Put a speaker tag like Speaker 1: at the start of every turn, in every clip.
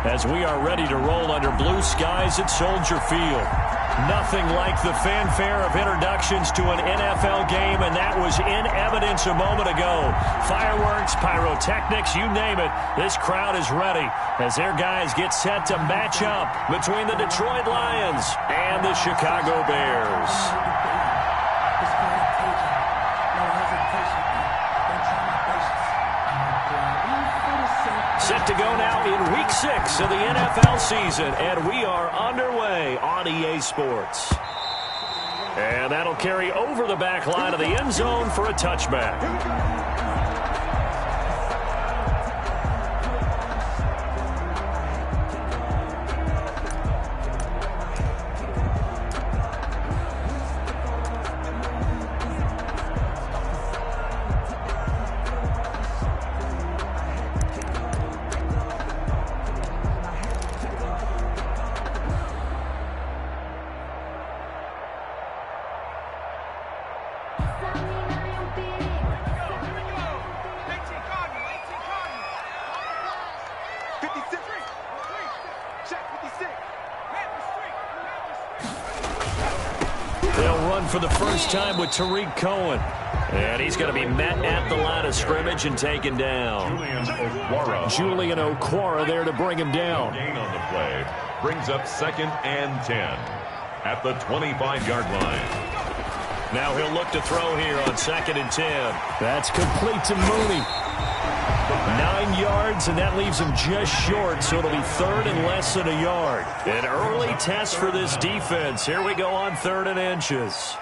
Speaker 1: as we are ready to roll under blue skies at Soldier Field. Nothing like the fanfare of introductions to an NFL game, and that was in evidence a moment ago. Fireworks, pyrotechnics, you name it. This crowd is ready as their guys get set to match up between the Detroit Lions and the Chicago Bears. Set to go now in Week 6 of the NFL season, and we are underway on EA Sports. And that'll carry over the back line of the end zone for a touchback. For the first time with Tariq Cohen. And he's going to be met at the line of scrimmage and taken down. Julian Okwara there to bring him down.
Speaker 2: Gain on the play brings up 2nd and 10 at the 25-yard line.
Speaker 1: Now he'll look to throw here on 2nd and 10. That's complete to Mooney. 9 yards, and that leaves him just short, so it'll be 3rd and less than a yard. An early test for this defense. Here we go on 3rd and inches.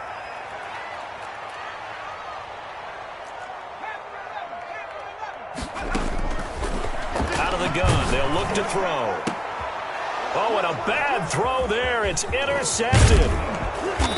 Speaker 1: Out of the gun, they'll look to throw. Oh, and a bad throw there. It's intercepted.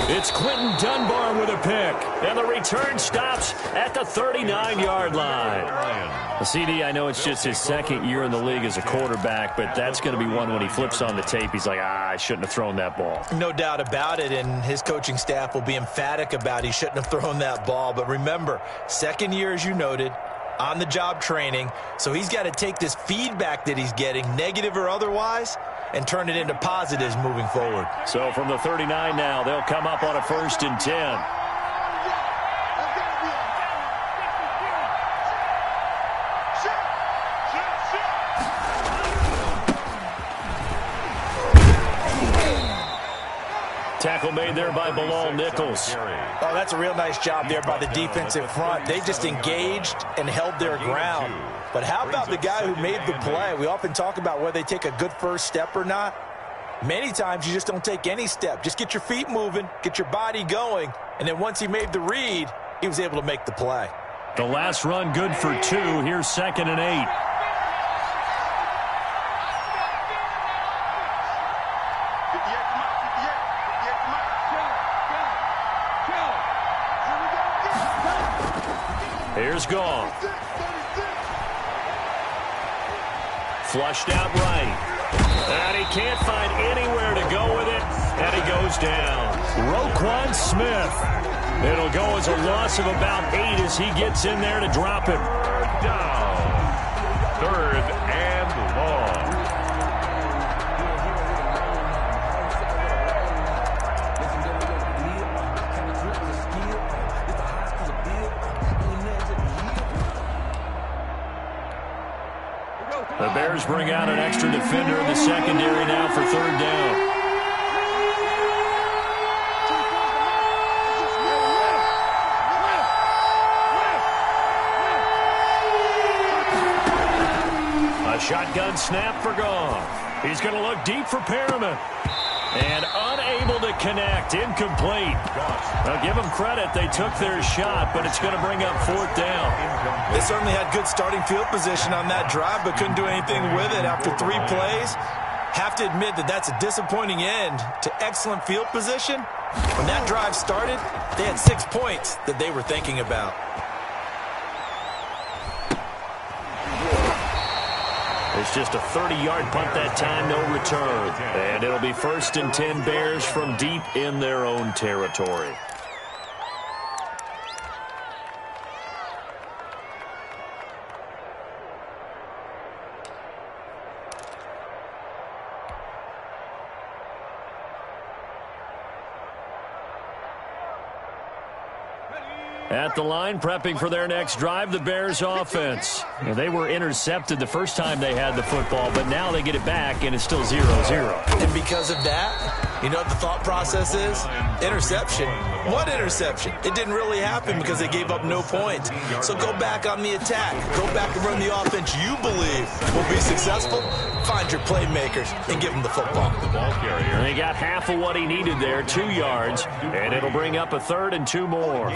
Speaker 1: It's Quentin Dunbar with a pick, and the return stops at the 39-yard line. CD, I know it's just his 2nd year in the league as a quarterback, but that's going to be one when he flips on the tape, he's like, I shouldn't have thrown that ball.
Speaker 3: No doubt about it, and his coaching staff will be emphatic about he shouldn't have thrown that ball. But remember, 2nd year, as you noted, on-the-job training, so he's got to take this feedback that he's getting, negative or otherwise, and turn it into positives moving forward.
Speaker 1: So from the 39 now, they'll come up on a 1st and 10. Tackle made there by Bilal Nichols.
Speaker 3: Oh, that's a real nice job there by the defensive front. They just engaged and held their ground. But how about the guy who made the play? We often talk about whether they take a good first step or not. Many times you just don't take any step. Just get your feet moving, get your body going, and then once he made the read, he was able to make the play.
Speaker 1: The last run good for 2. Here's 2nd and 8. Here's Gone. Flushed out right. And he can't find anywhere to go with it. And he goes down. Roquan Smith. It'll go as a loss of about 8 as he gets in there to drop him.
Speaker 2: Down. 3rd and long.
Speaker 1: The Bears bring out an extra defender in the secondary now for 3rd down. A shotgun snap for Goff. He's going to look deep for Perriman. And unable to connect. Incomplete. Now give them credit. They took their shot, but it's going to bring up 4th down.
Speaker 3: They certainly had good starting field position on that drive, but couldn't do anything with it after 3 plays. Have to admit that that's a disappointing end to excellent field position. When that drive started, they had 6 points that they were thinking about.
Speaker 1: It's just a 30-yard punt that time, no return. And it'll be 1st and 10 Bears from deep in their own territory. At the line, prepping for their next drive, the Bears offense. And they were intercepted the first time they had the football, but now they get it back, and it's still 0-0.
Speaker 3: And because of that, you know what the thought process is? Interception. What interception? It didn't really happen because they gave up no points. So go back on the attack. Go back and run the offense you believe will be successful. Find your playmakers and give them the football.
Speaker 1: And he got half of what he needed there, 2 yards, and it'll bring up a 3rd and 2 more.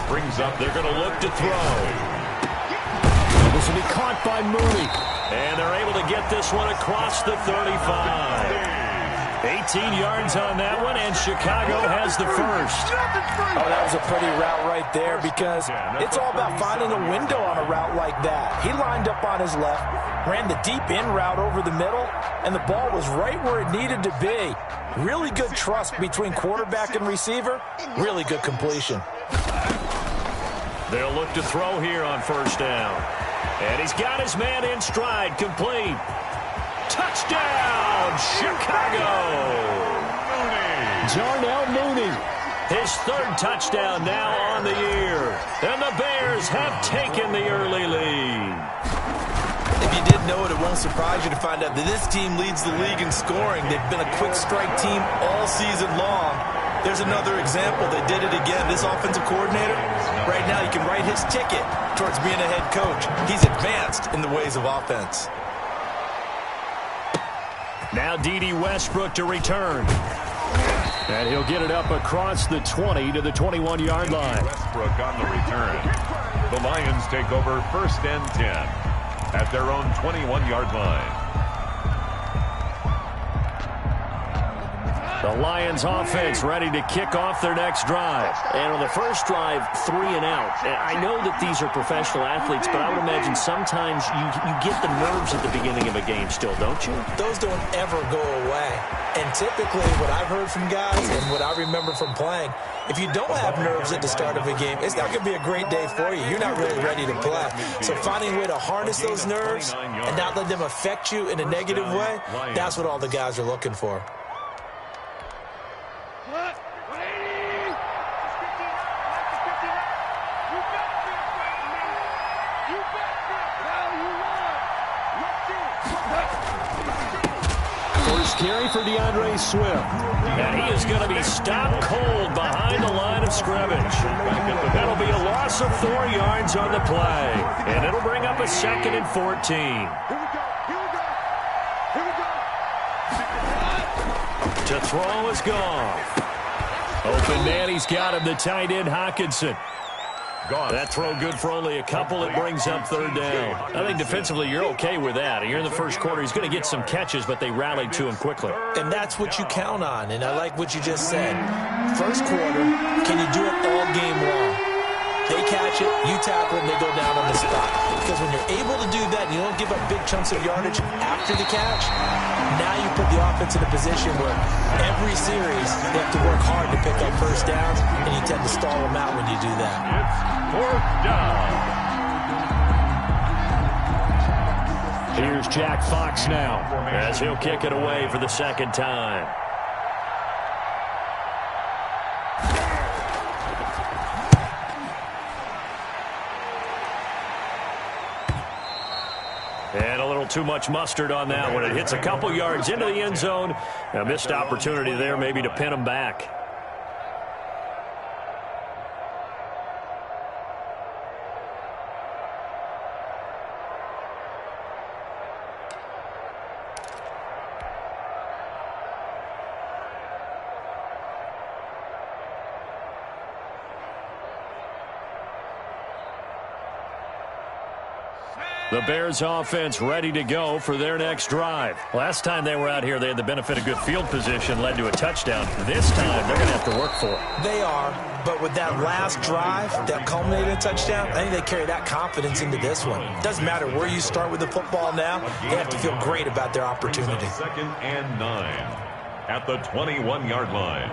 Speaker 2: Brings up,
Speaker 1: they're going to look to throw. This will be caught by Mooney. And they're able to get this one across the 35. 18 yards on that one, and Chicago has the first.
Speaker 3: Oh, that was a pretty route right there because it's all about finding a window on a route like that. He lined up on his left, ran the deep in route over the middle, and the ball was right where it needed to be. Really good trust between quarterback and receiver. Really good completion.
Speaker 1: They'll look to throw here on first down. And he's got his man in stride, complete. Touchdown, Chicago! Darnell Mooney, his 3rd touchdown now on the year. And the Bears have taken the early lead.
Speaker 3: If you didn't know it, it won't surprise you to find out that this team leads the league in scoring. They've been a quick strike team all season long. There's another example. They did it again. This offensive coordinator, right now, you can write his ticket towards being a head coach. He's advanced in the ways of offense.
Speaker 1: Now D.D. Westbrook to return. And he'll get it up across the 20 to the 21-yard line.
Speaker 2: Westbrook on the return. The Lions take over 1st and 10 at their own 21-yard line.
Speaker 1: The Lions offense ready to kick off their next drive.
Speaker 4: And on the first drive, 3 and out. I know that these are professional athletes, but I would imagine sometimes you get the nerves at the beginning of a game still, don't you?
Speaker 3: Those don't ever go away. And typically what I've heard from guys and what I remember from playing, if you don't have nerves at the start of a game, it's not going to be a great day for you. You're not really ready to play. So finding a way to harness those nerves and not let them affect you in a negative way, that's what all the guys are looking for.
Speaker 1: Carry for DeAndre Swift. And he is going to be stopped cold behind the line of scrimmage. That'll be a loss of 4 yards on the play. And it'll bring up a 2nd and 14. To throw is gone. Open man, he's got him, the tight end Hockenson. That throw good for only a couple. It brings up 3rd down. I think defensively you're okay with that. You're in the first quarter. He's going to get some catches, but they rallied to him quickly.
Speaker 3: And that's what you count on, and I like what you just said. First quarter, can you do it all game long? They catch it, you tackle them, they go down on the spot. Because when you're able to do that and you don't give up big chunks of yardage after the catch, now you put the offense in a position where every series they have to work hard to pick up first downs, and you tend to stall them out when you do that.
Speaker 2: It's 4th down.
Speaker 1: Here's Jack Fox now as he'll kick it away for the 2nd time. And a little too much mustard on that one. It hits a couple yards into the end zone. A missed opportunity there maybe to pin him back. The Bears offense ready to go for their next drive. Last time they were out here, they had the benefit of good field position, led to a touchdown. This time, they're going to have to work for it.
Speaker 3: They are, but with that last drive that culminated in a touchdown, I think they carry that confidence into this one. It doesn't matter where you start with the football now. They have to feel great about their opportunity.
Speaker 2: 2nd and 9 at the 21-yard line.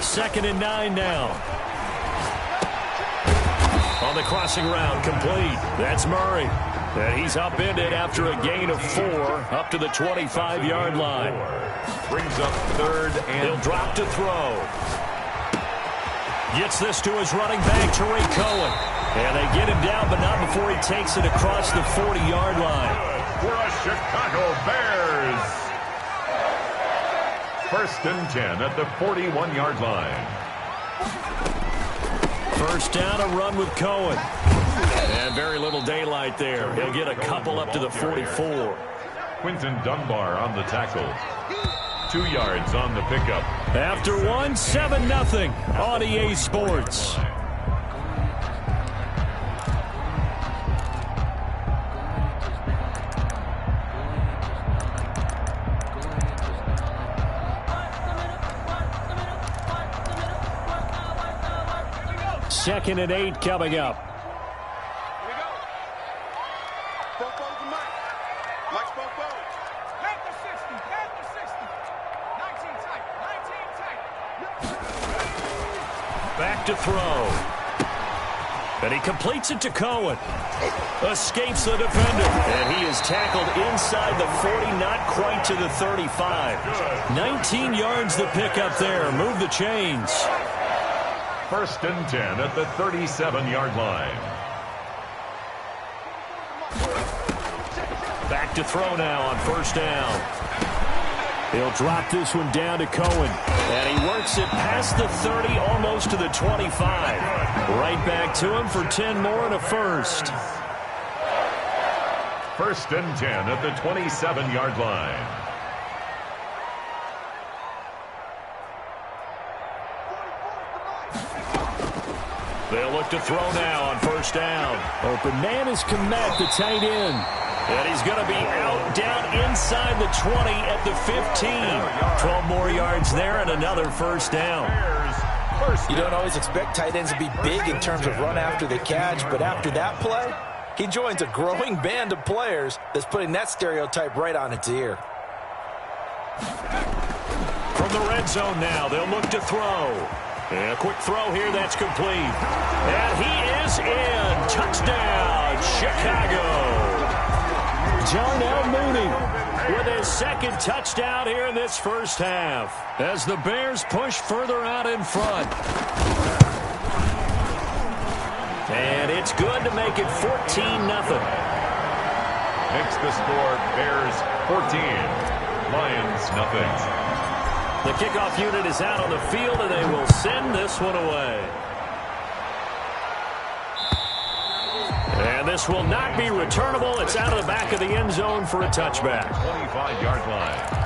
Speaker 1: Second and 9 now. On the crossing route, complete. That's Murray. And he's upended after a gain of 4 up to the 25-yard line.
Speaker 2: Brings up 3rd and
Speaker 1: he'll drop to throw. Gets this to his running back, Tariq Cohen. And they get him down, but not before he takes it across the 40-yard line.
Speaker 2: For a Chicago Bears. 1st and 10 at the 41-yard line.
Speaker 1: First down, a run with Cohen. And very little daylight there. He'll get a couple up to the 44.
Speaker 2: Quinton Dunbar on the tackle. 2 yards on the pickup.
Speaker 1: After 1, 7-0 on EA Sports. Second and 8 coming up.
Speaker 5: Here we go. Both bones to Mike. Mike's both bones. Head to 60. Head to 60. 19 tight. 19 tight.
Speaker 1: Back to throw. And he completes it to Cohen. Escapes the defender. And he is tackled inside the 40, not quite to the 35. 19 yards the pickup there. Move the chains.
Speaker 2: 1st and 10 at the 37-yard line.
Speaker 1: Back to throw now on 1st down. He'll drop this one down to Cohen. And he works it past the 30, almost to the 25. Right back to him for 10 more and a first.
Speaker 2: 1st and 10 at the 27-yard line.
Speaker 1: They'll look to throw now on 1st down. Open man is Komet, the tight end. And he's going to be out down inside the 20 at the 15. 12 more yards there and another 1st down.
Speaker 3: You don't always expect tight ends to be big in terms of run after the catch, but after that play, he joins a growing band of players that's putting that stereotype right on its ear.
Speaker 1: From the red zone now, they'll look to throw. And a quick throw here that's complete. And he is in. Touchdown, Chicago. Darnell Mooney with his 2nd touchdown here in this 1st half as the Bears push further out in front. And it's good to make it 14-0.
Speaker 2: Makes the score Bears 14, Lions nothing.
Speaker 1: The kickoff unit is out on the field, and they will send this one away. And this will not be returnable. It's out of the back of the end zone for a touchback.
Speaker 2: 25-yard line.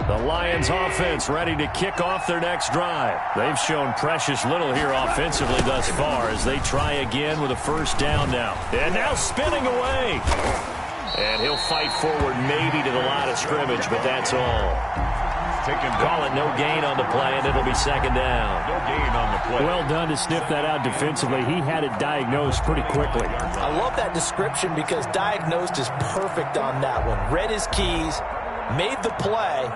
Speaker 1: The Lions offense ready to kick off their next drive. They've shown precious little here offensively thus far as they try again with a 1st down now. And now spinning away. And he'll fight forward maybe to the line of scrimmage, but that's all. Call it no gain on the play, and it'll be 2nd down.
Speaker 2: No gain on the play.
Speaker 1: Well done to sniff that out defensively. He had it diagnosed pretty quickly.
Speaker 3: I love that description because diagnosed is perfect on that one. Read his keys, made the play,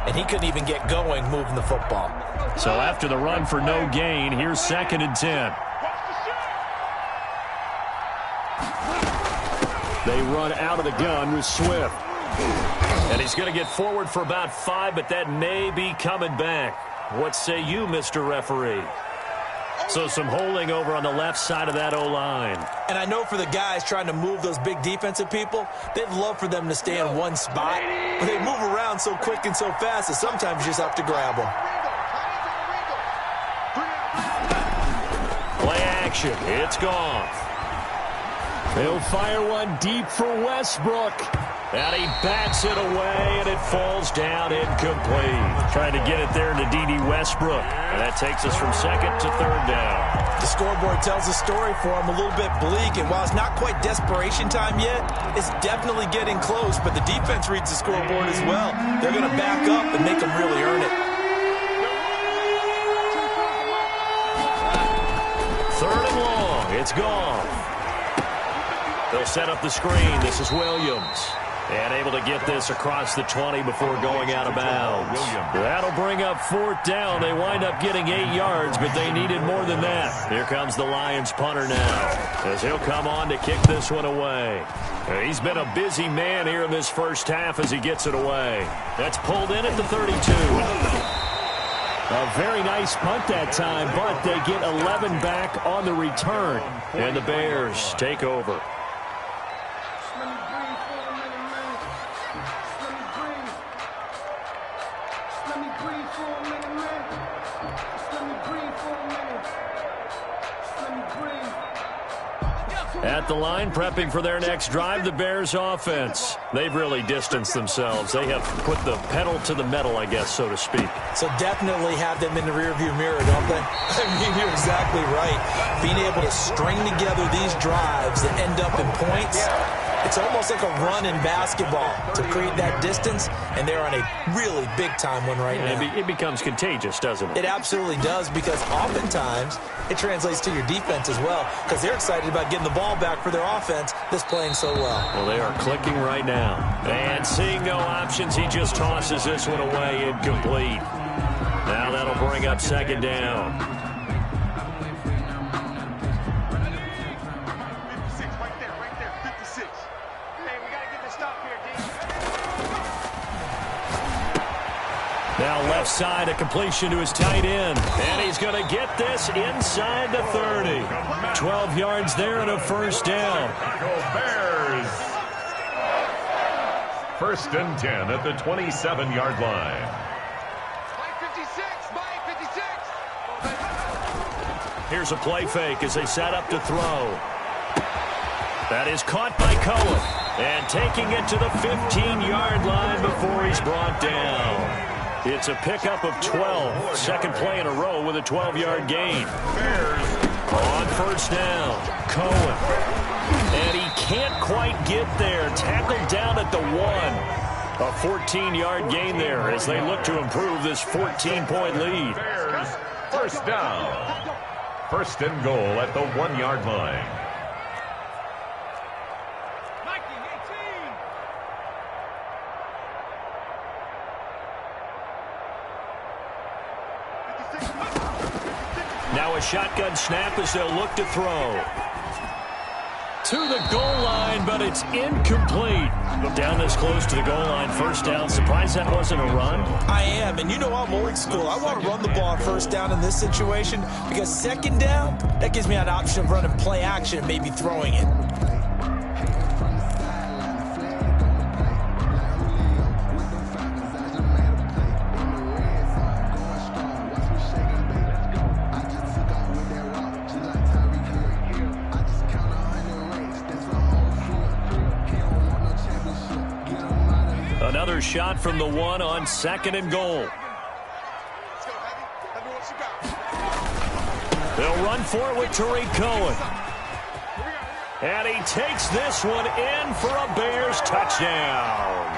Speaker 3: and he couldn't even get going moving the football.
Speaker 1: So after the run for no gain, here's 2nd and 10. They run out of the gun with Swift. And he's going to get forward for about 5, but that may be coming back. What say you, Mr. Referee? So some holding over on the left side of that O-line.
Speaker 3: And I know for the guys trying to move those big defensive people, they'd love for them to stay in one spot. But they move around so quick and so fast that sometimes you just have to grab them.
Speaker 1: Play action. It's gone. They'll fire one deep for Westbrook. And he bats it away, and it falls down incomplete. Trying to get it there to D.D. Westbrook. And that takes us from 2nd to 3rd down.
Speaker 3: The scoreboard tells a story for him, a little bit bleak. And while it's not quite desperation time yet, it's definitely getting close. But the defense reads the scoreboard as well. They're going to back up and make them really earn it.
Speaker 1: 3rd and long. It's gone. They'll set up the screen. This is Williams.
Speaker 4: And able to get this across the 20 before going out of bounds. That'll bring up 4th down. They wind up getting 8 yards, but they needed more than that. Here comes the Lions punter now, as he'll come on to kick this one away. He's been a busy man here in this first half as he gets it away. That's pulled in at the 32. A very nice punt that time, but they get 11 back on the return. And the Bears take over. At the line, prepping for their next drive, the Bears offense. They've really distanced themselves. They have put the pedal to the metal, I guess, so to speak.
Speaker 3: So definitely have them in the rearview mirror, don't they? I mean, you're exactly right. Being able to string together these drives that end up in points, it's almost like a run in basketball to create that distance, and they're on a really big-time one right now.
Speaker 4: It becomes contagious, doesn't it?
Speaker 3: It absolutely does, because oftentimes it translates to your defense as well, because they're excited about getting the ball back for their offense that's playing so well.
Speaker 4: Well, they are clicking right now. And seeing no options, he just tosses this one away, incomplete. Now that'll bring up 2nd down. Now left side, a completion to his tight end. And he's going to get this inside the 30. 12 yards there and a 1st down.
Speaker 2: Bears. 1st and 10 at the 27-yard line.
Speaker 4: Here's a play fake as they set up to throw. That is caught by Cohen. And taking it to the 15-yard line before he's brought down. It's a pickup of 12. Second play in a row with a 12-yard gain.
Speaker 2: Bears
Speaker 4: on 1st down. Cohen. And he can't quite get there. Tackled down at the 1. A 14-yard gain there as they look to improve this 14-point lead.
Speaker 2: Bears 1st down. 1st and goal at the 1-yard line.
Speaker 4: Now a shotgun snap as they'll look to throw. To the goal line, but it's incomplete. Down this close to the goal line, 1st down. Surprised that wasn't a run?
Speaker 3: I am, and you know I'm old school. I want to run the ball on 1st down in this situation because 2nd down, that gives me an option of running play action and maybe throwing it.
Speaker 4: Another shot from the 1 on 2nd and goal. They'll run for it with Tariq Cohen. And he takes this one in for a Bears touchdown.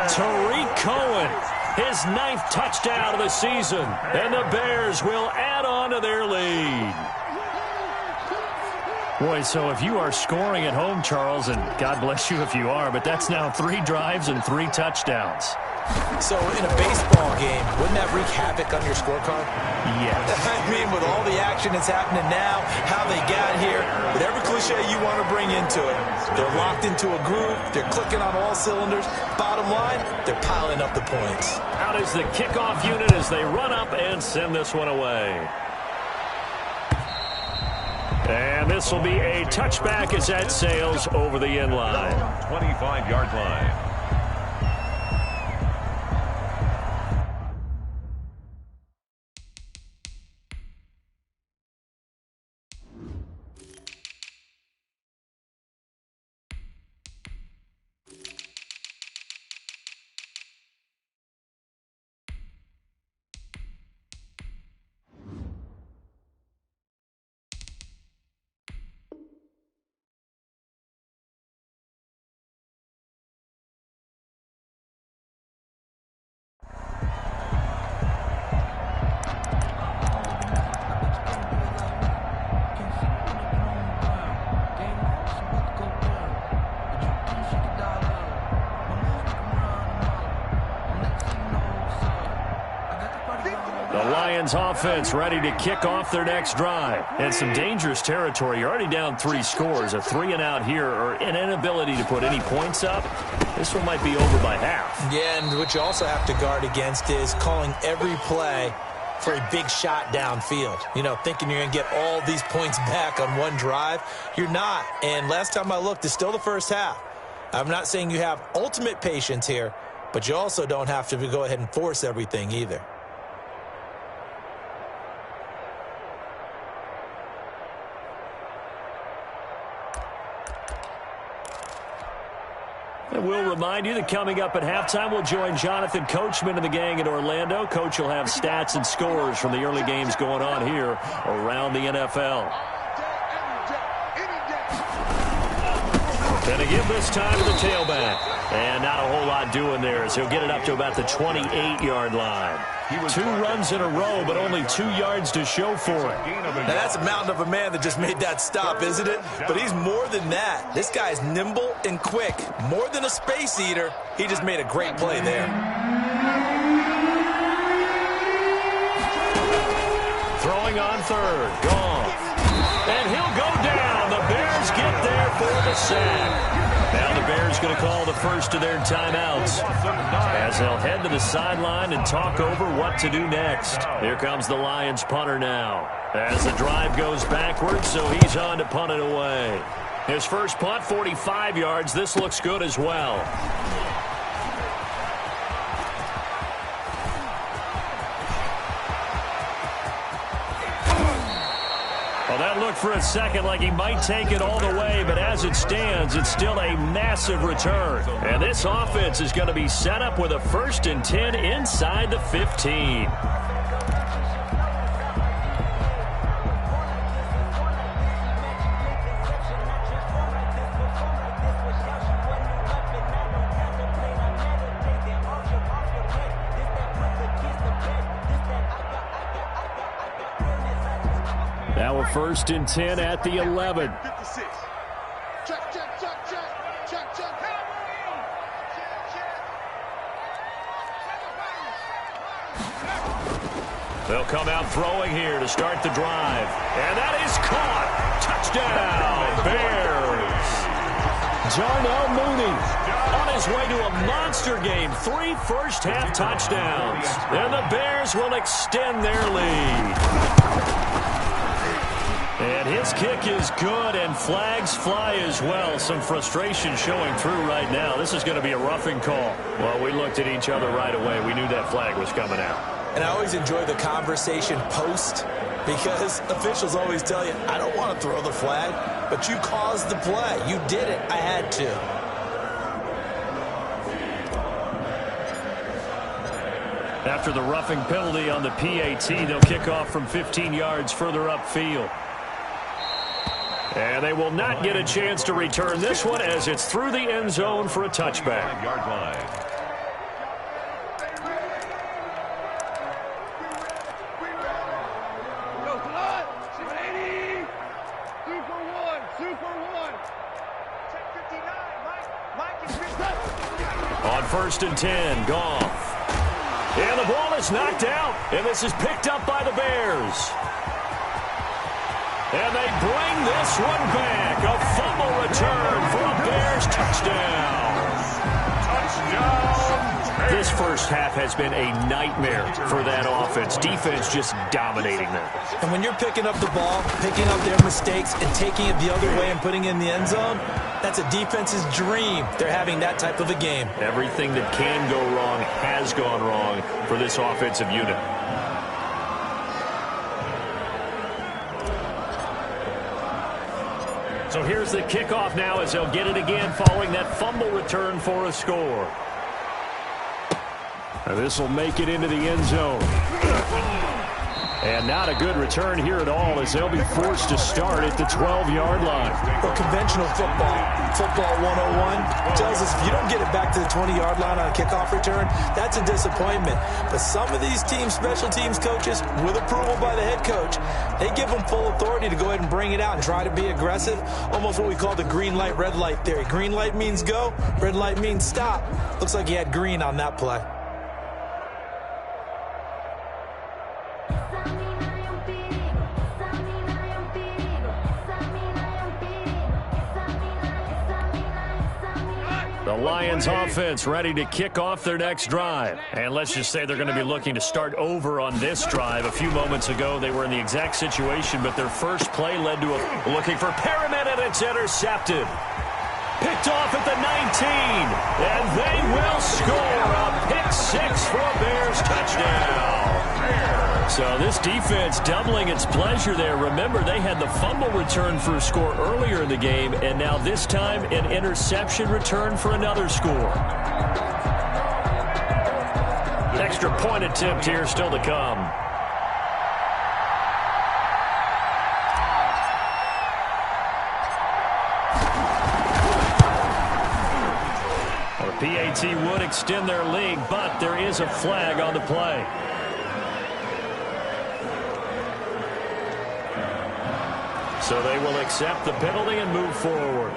Speaker 4: Tariq Cohen, his 9th touchdown of the season. And the Bears will add on to their lead. Boy, so if you are scoring at home, Charles, and God bless you if you are, but that's now 3 drives and 3 touchdowns.
Speaker 3: So in a baseball game, wouldn't that wreak havoc on your scorecard?
Speaker 4: Yes.
Speaker 3: I mean, with all the action that's happening now, how they got here, whatever cliche you want to bring into it, they're locked into a groove, they're clicking on all cylinders. Bottom line, they're piling up the points.
Speaker 4: Out is the kickoff unit as they run up and send this one away. And this will be a touchback as that sails over the end line.
Speaker 2: 25-yard line.
Speaker 4: Lions offense ready to kick off their next drive. And some dangerous territory. You're already down 3 scores. A 3-and-out here or an inability to put any points up. This one might be over by half.
Speaker 3: Yeah, and what you also have to guard against is calling every play for a big shot downfield. You know, thinking you're going to get all these points back on one drive. You're not. And last time I looked, it's still the first half. I'm not saying you have ultimate patience here, but you also don't have to go ahead and force everything either.
Speaker 4: And we'll remind you that coming up at halftime, we'll join Jonathan Coachman and the gang in Orlando. Coach will have stats and scores from the early games going on here around the NFL. Going to give this time to the tailback. And not a whole lot doing there as he'll get it up to about the 28-yard line. 2 runs in a row, but only 2 yards to show for it.
Speaker 3: Now, that's a mountain of a man that just made that stop, isn't it? But he's more than that. This guy's nimble and quick. More than a space eater. He just made a great play there.
Speaker 4: Throwing on third. Gone. And he'll go down. The Bears get there for the sack. Now the Bears going to call the first of their timeouts as they'll head to the sideline and talk over what to do next. Here comes the Lions punter now as the drive goes backwards, so he's on to punt it away. His first punt, 45 yards. This looks good as well. Well, that looked for a second like he might take it all the way, but as it stands, it's still a massive return. And this offense is going to be set up with a 1st and 10 inside the 15. Now a 1st and 10 at the 11.
Speaker 5: 56. Check, check, check, check. Check, check.
Speaker 4: They'll come out throwing here to start the drive. And that is caught. Touchdown, Bears. Darnell Mooney on his way to a monster game. 3 first-half touchdowns. And the Bears will extend their lead. And his kick is good, and flags fly as well. Some frustration showing through right now. This is going to be a roughing call. Well, we looked at each other right away. We knew that flag was coming out.
Speaker 3: And I always enjoy the conversation post because officials always tell you, I don't want to throw the flag, but you caused the play. You did it. I had to.
Speaker 4: After the roughing penalty on the PAT, they'll kick off from 15 yards further upfield. And they will not get a chance to return this one as it's through the end zone for a touchback.
Speaker 2: 5-yard line.
Speaker 4: On 1st and 10, Goff. And the ball is knocked out, and this is picked up by the Bears. And they bring this one back. A fumble return for a Bears touchdown.
Speaker 2: Touchdown.
Speaker 4: This first half has been a nightmare for that offense. Defense just dominating them.
Speaker 3: And when you're picking up the ball, picking up their mistakes, and taking it the other way and putting it in the end zone, that's a defense's dream. They're having that type of a game.
Speaker 4: Everything that can go wrong has gone wrong for this offensive unit. So here's the kickoff now as they'll get it again following that fumble return for a score. And this will make it into the end zone. And not a good return here at all as they'll be forced to start at the 12-yard line.
Speaker 3: Well, conventional football 101 tells us if you don't get it back to the 20-yard line on a kickoff return, that's a disappointment. But some of these teams, special teams coaches, with approval by the head coach, they give them full authority to go ahead and bring it out and try to be aggressive. Almost what we call the green light, red light theory. Green light means go, red light means stop. Looks like he had green on that play.
Speaker 4: The Lions offense ready to kick off their next drive. And let's just say they're going to be looking to start over on this drive. A few moments ago, they were in the exact situation, but their first play led to looking for Perriman, and it's intercepted. Picked off at the 19, and they will score a pick six for a Bears touchdown. So this defense doubling its pleasure there. Remember, they had the fumble return for a score earlier in the game, and now this time an interception return for another score. Extra point attempt here still to come. PAT would extend their lead, but there is a flag on the play. So they will accept the penalty and move forward.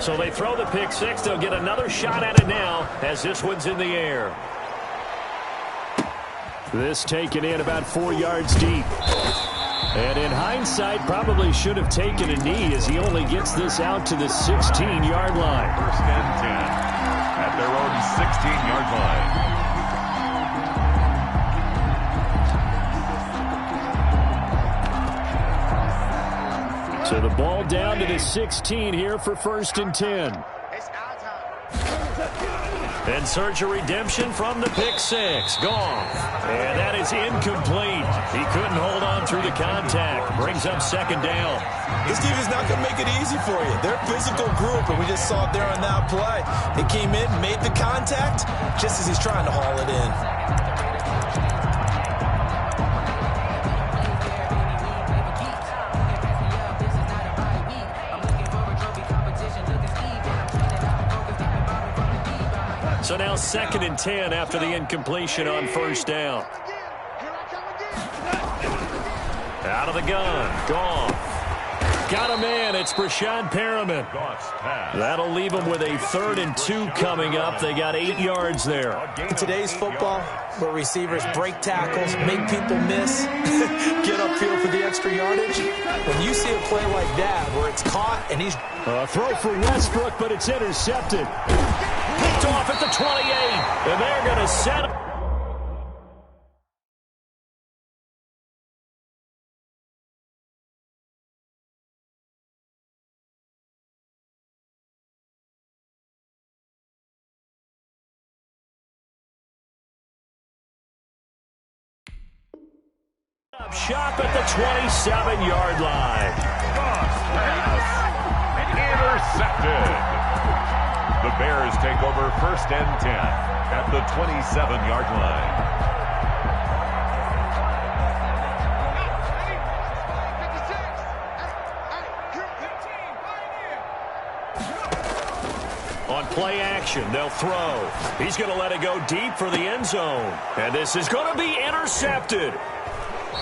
Speaker 4: So they throw the pick six. They'll get another shot at it now as this one's in the air. This taken in about 4 yards deep. And in hindsight, probably should have taken a knee as he only gets this out to the 16-yard line.
Speaker 2: First and 10 at their own 16-yard line.
Speaker 4: So the ball down to the 16 here for first and 10. And search a redemption from the pick six. Gone. And that is incomplete. He couldn't hold on through the contact. Brings up second down.
Speaker 3: This defense is not going to make it easy for you. They're a physical group, and we just saw it there on that play. They came in, made the contact, just as he's trying to haul it in.
Speaker 4: So now second and 10 after the incompletion on first down. Out of the gun. Gone. Got a man. It's Brashad Perriman. That'll leave them with a 3rd and 2 coming up. They got 8 yards there.
Speaker 3: In today's football, where receivers break tackles, make people miss, get upfield for the extra yardage, when you see a play like that where it's caught and he's...
Speaker 4: A throw for Westbrook, but it's intercepted. Picked off at the 28, and they're going to set up. Shop at the 27-yard line.
Speaker 2: Intercepted. The Bears take over first and 10 at the 27-yard line.
Speaker 4: On play action, they'll throw. He's going to let it go deep for the end zone. And this is going to be intercepted.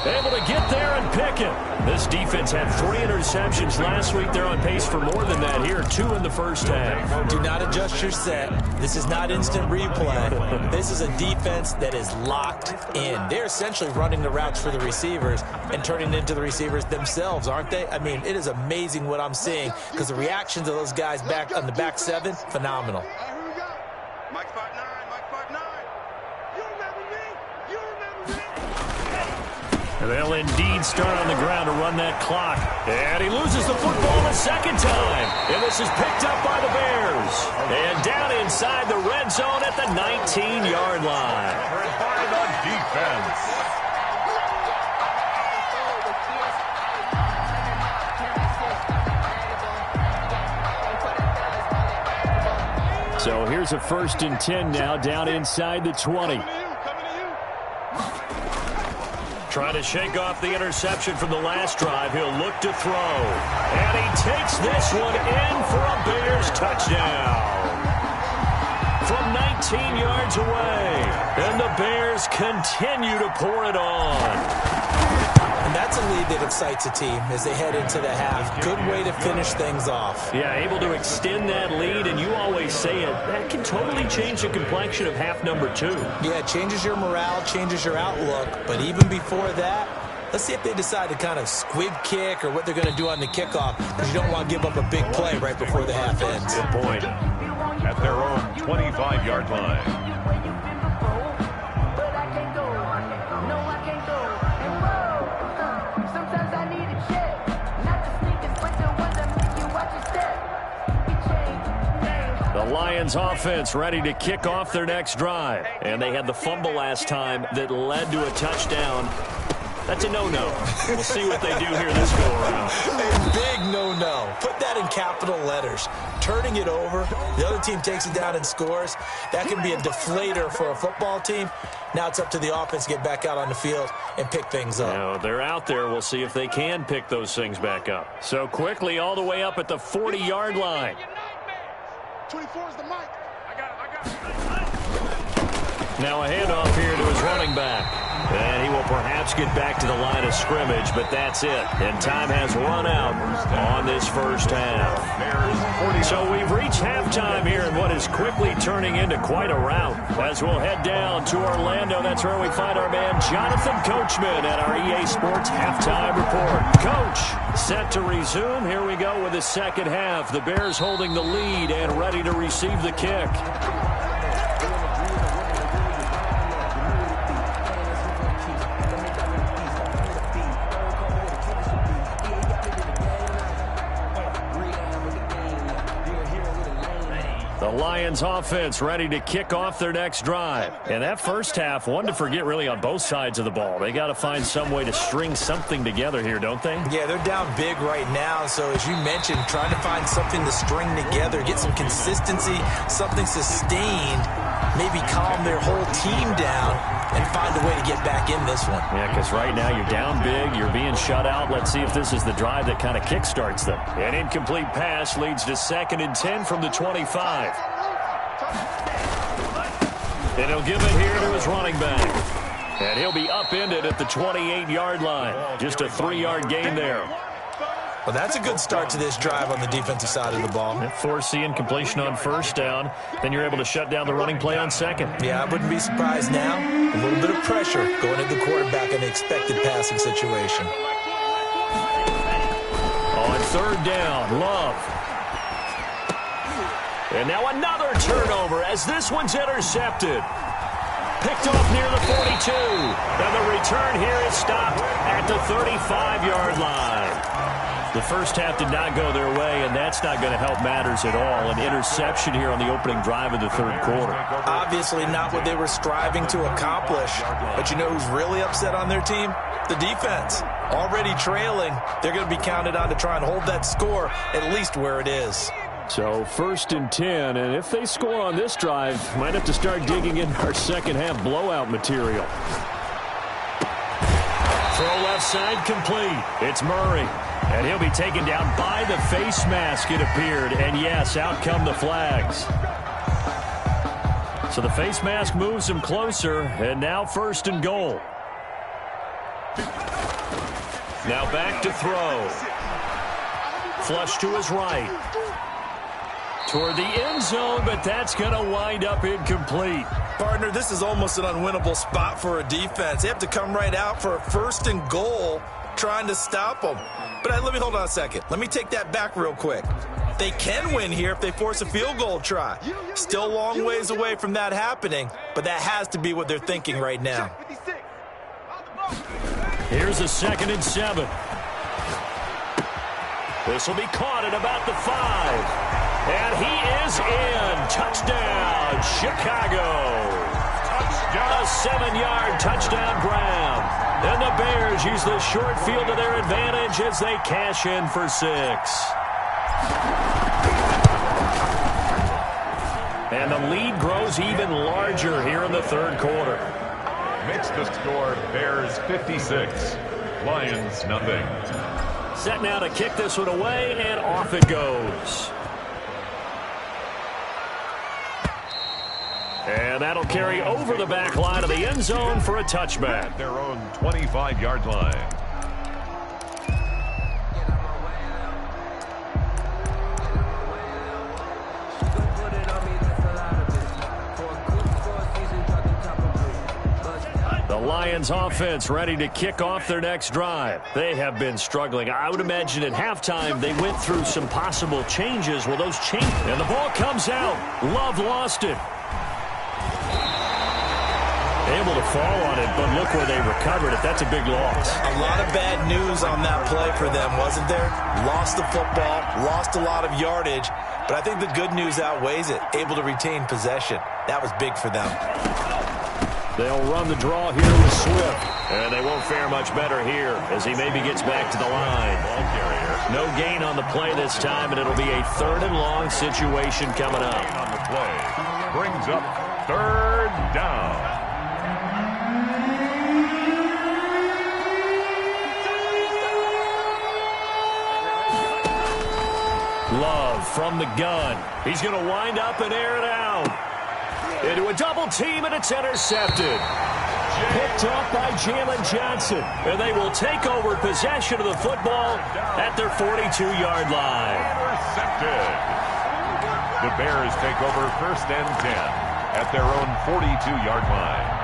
Speaker 4: Able to get there and pick it. This defense had 3 interceptions last week. They're on pace for more than that here. 2 in the first half.
Speaker 3: Do not adjust your set. This is not instant replay. This is a defense that is locked in. They're essentially running the routes for the receivers and turning it into the receivers themselves, aren't they? I mean, it is amazing what I'm seeing because the reactions of those guys back on the back 7, phenomenal.
Speaker 5: Mike 5'9", Mike 5'9". You remember me? You remember me?
Speaker 4: They'll indeed start on the ground to run that clock. And he loses the football the second time. And this is picked up by the Bears. And down inside the red zone at the 19-yard line.
Speaker 2: By the defense.
Speaker 4: So here's a first and 10 now down inside the 20. Trying to shake off the interception from the last drive. He'll look to throw. And he takes this one in for a Bears touchdown. From 19 yards away. And the Bears continue to pour it on.
Speaker 3: And that's a lead that excites a team as they head into the half. Good way to finish things off.
Speaker 4: Yeah, able to extend that lead, and you always say it, that can totally change the complexion of half number 2.
Speaker 3: Yeah, it changes your morale, changes your outlook. But even before that, let's see if they decide to kind of squib kick or what they're going to do on the kickoff, because you don't want to give up a big play right before the half ends.
Speaker 4: Good point.
Speaker 2: At their own 25-yard line.
Speaker 4: The Lions offense ready to kick off their next drive. And they had the fumble last time that led to a touchdown. That's a no-no. We'll see what they do here this go-around.
Speaker 3: A big no-no. Put that in capital letters. Turning it over, the other team takes it down and scores. That can be a deflator for a football team. Now it's up to the offense to get back out on the field and pick things up.
Speaker 4: Now, they're out there. We'll see if they can pick those things back up. So quickly all the way up at the 40-yard line.
Speaker 5: 24 is the mic. I got it.
Speaker 4: Now a handoff here to his running back. And he will perhaps get back to the line of scrimmage, but that's it. And time has run out on this first half. So we've reached halftime here in what is quickly turning into quite a rout. As we'll head down to Orlando, that's where we find our man Jonathan Coachman at our EA Sports Halftime Report. Coach, set to resume. Here we go with the second half. The Bears holding the lead and ready to receive the kick. The Lions offense ready to kick off their next drive. And that first half, one to forget really on both sides of the ball. They got to find some way to string something together here, don't they?
Speaker 3: Yeah, they're down big right now. So as you mentioned, trying to find something to string together, get some consistency, something sustained, maybe calm their whole team down and find a way to get back in this one.
Speaker 4: Yeah, because right now you're down big, you're being shut out. Let's see if this is the drive that kind of kickstarts them. An incomplete pass leads to 2nd and 10 from the 25. And he'll give it here to his running back. And he'll be upended at the 28-yard line. Just a 3-yard gain there.
Speaker 3: Well, that's a good start to this drive on the defensive side of the ball.
Speaker 4: Force the incompletion on first down. Then you're able to shut down the running play on second.
Speaker 3: Yeah, I wouldn't be surprised now. A little bit of pressure going at the quarterback in an expected passing situation.
Speaker 4: On third down, Love. And now another turnover as this one's intercepted. Picked off near the 42. And the return here is stopped at the 35-yard line. The first half did not go their way, and that's not going to help matters at all. An interception here on the opening drive of the third quarter.
Speaker 3: Obviously not what they were striving to accomplish. But you know who's really upset on their team? The defense. Already trailing. They're going to be counted on to try and hold that score at least where it is.
Speaker 4: So 1st and 10, and if they score on this drive, might have to start digging in our second half blowout material. Throw left side complete. It's Murray. And he'll be taken down by the face mask, it appeared. And yes, out come the flags. So the face mask moves him closer, and now 1st and goal. Now back to throw. Flush to his right. Toward the end zone, but that's going to wind up incomplete.
Speaker 3: Partner, this is almost an unwinnable spot for a defense. They have to come right out for a 1st and goal, trying to stop them. But let me hold on a second. Let me take that back real quick. They can win here if they force a field goal try. Still a long ways away from that happening, but that has to be what they're thinking right now.
Speaker 4: Here's a 2nd and 7. This will be caught at about the 5. And he is in. Touchdown, Chicago. A 7-yard touchdown grab. And the Bears use the short field to their advantage as they cash in for 6. And the lead grows even larger here in the third quarter.
Speaker 2: Makes the score Bears 56, Lions nothing.
Speaker 4: Set now to kick this one away, and off it goes. And that'll carry over the back line of the end zone for a touchback.
Speaker 2: At their own 25-yard line.
Speaker 4: Lions offense ready to kick off their next drive. They have been struggling. I would imagine at halftime they went through some possible changes. Well, those changes. And the ball comes out. Love lost it. Able to fall on it, but look where they recovered it. That's a big loss.
Speaker 3: A lot of bad news on that play for them, wasn't there? Lost the football, lost a lot of yardage, but I think the good news outweighs it. Able to retain possession. That was big for them.
Speaker 4: They'll run the draw here with Swift. And they won't fare much better here as he maybe gets back to the line.
Speaker 2: Ball carrier.
Speaker 4: No gain on the play this time, and it'll be a 3rd and long situation coming up.
Speaker 2: Gain on the play. Brings up 3rd down.
Speaker 4: Love from the gun. He's going to wind up and air it out. Into a double team, and it's intercepted. Picked off by Jalen Johnson. And they will take over possession of the football at their 42-yard line.
Speaker 2: Intercepted. The Bears take over 1st and 10 at their own 42-yard line.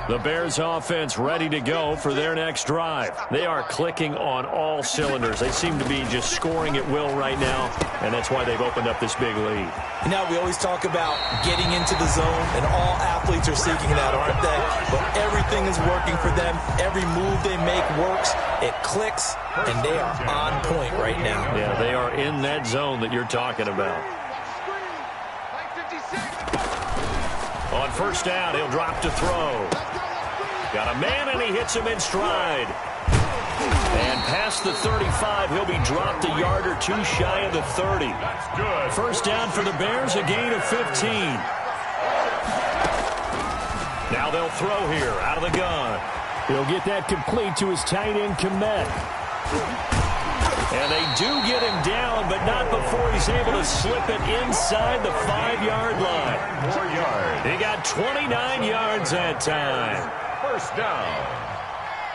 Speaker 4: The Bears offense ready to go for their next drive. They are clicking on all cylinders. They seem to be just scoring at will right now, and that's why they've opened up this big lead.
Speaker 3: You know, we always talk about getting into the zone, and all athletes are seeking that, aren't they? But everything is working for them. Every move they make works. It clicks, and they are on point right now.
Speaker 4: Yeah, they are in that zone that you're talking about. On 1st down, he'll drop to throw. Got a man, and he hits him in stride. And past the 35, he'll be dropped a yard or 2 shy of the 30.
Speaker 2: That's good.
Speaker 4: 1st down for the Bears, a gain of 15. Now they'll throw here out of the gun. He'll get that complete to his tight end, Komet. And they do get him down, but not before he's able to slip it inside the 5-yard line.
Speaker 2: 4 yards.
Speaker 4: He got 29 yards that time.
Speaker 2: 1st down.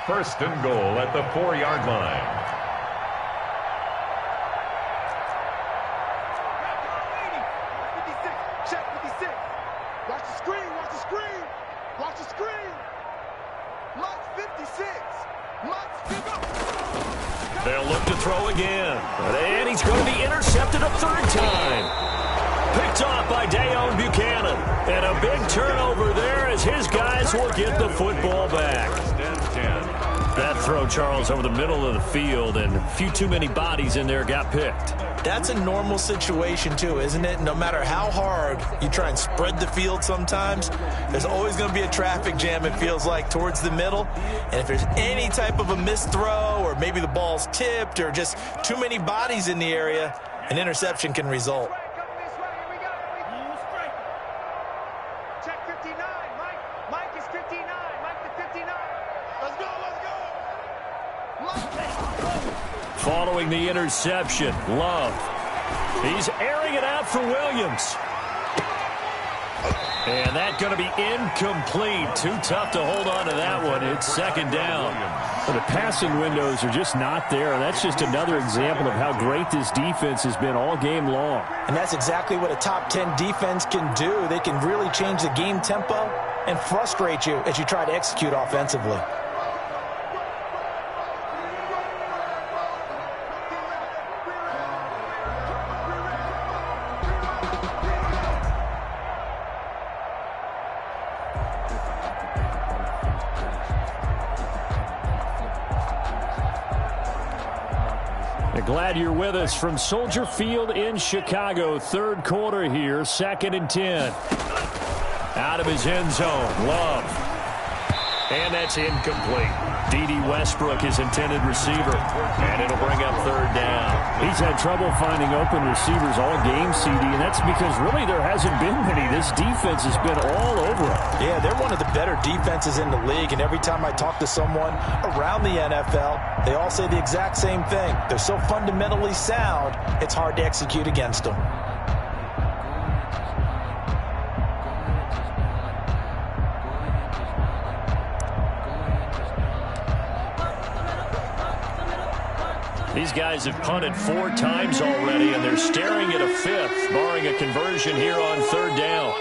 Speaker 2: 1st and goal at the 4-yard line.
Speaker 5: Check 56. Watch the screen. Watch the screen. Watch the screen. Mike 56. Mike's pick up.
Speaker 4: They'll look to throw again. And he's going to be intercepted a 3rd time. Picked off by Dayon Buchanan. And a big turnover there as his guys will get the football back.
Speaker 2: 1st and 10.
Speaker 4: That throw, Charles, over the middle of the field, and a few too many bodies in there got picked.
Speaker 3: That's a normal situation, too, isn't it? No matter how hard you try and spread the field sometimes, there's always going to be a traffic jam, it feels like, towards the middle. And if there's any type of a missed throw, or maybe the ball's tipped, or just too many bodies in the area, an interception can result.
Speaker 5: Check 59. Mike is 59. Mike the 59. Let's go.
Speaker 4: Following the interception, Love. He's airing it out for Williams. And that's going to be incomplete. Too tough to hold on to that one. It's 2nd down.
Speaker 6: Well, the passing windows are just not there. That's just another example of how great this defense has been all game long.
Speaker 3: And that's exactly what a top 10 defense can do. They can really change the game tempo and frustrate you as you try to execute offensively.
Speaker 4: Glad you're with us from Soldier Field in Chicago. 3rd quarter here, 2nd and 10. Out of his end zone, Love. And that's incomplete. D.D. Westbrook, his intended receiver. And it'll bring up 3rd down.
Speaker 6: He's had trouble finding open receivers all game, CD, and that's because really there hasn't been many. This defense has been all over him.
Speaker 3: Yeah, they're one of the better defenses in the league, and every time I talk to someone around the NFL, they all say the exact same thing. They're so fundamentally sound, it's hard to execute against them.
Speaker 4: These guys have punted 4 times already, and they're staring at a 5th, barring a conversion here on 3rd down.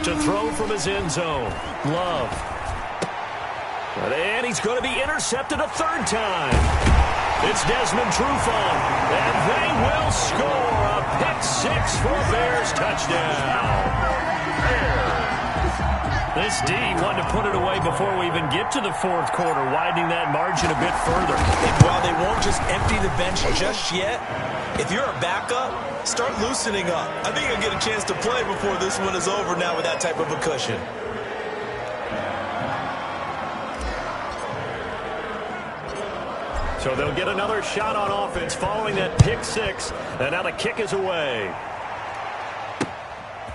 Speaker 4: To throw from his end zone, Love. And he's going to be intercepted a 3rd time. It's Desmond Trufant, and they will score a pick-6 for a Bears touchdown. This D wanted to put it away before we even get to the 4th quarter, widening that margin a bit further.
Speaker 3: And while they won't just empty the bench just yet, if you're a backup, start loosening up. I think you'll get a chance to play before this one is over now with that type of a cushion.
Speaker 4: So they'll get another shot on offense following that pick-6, and now the kick is away.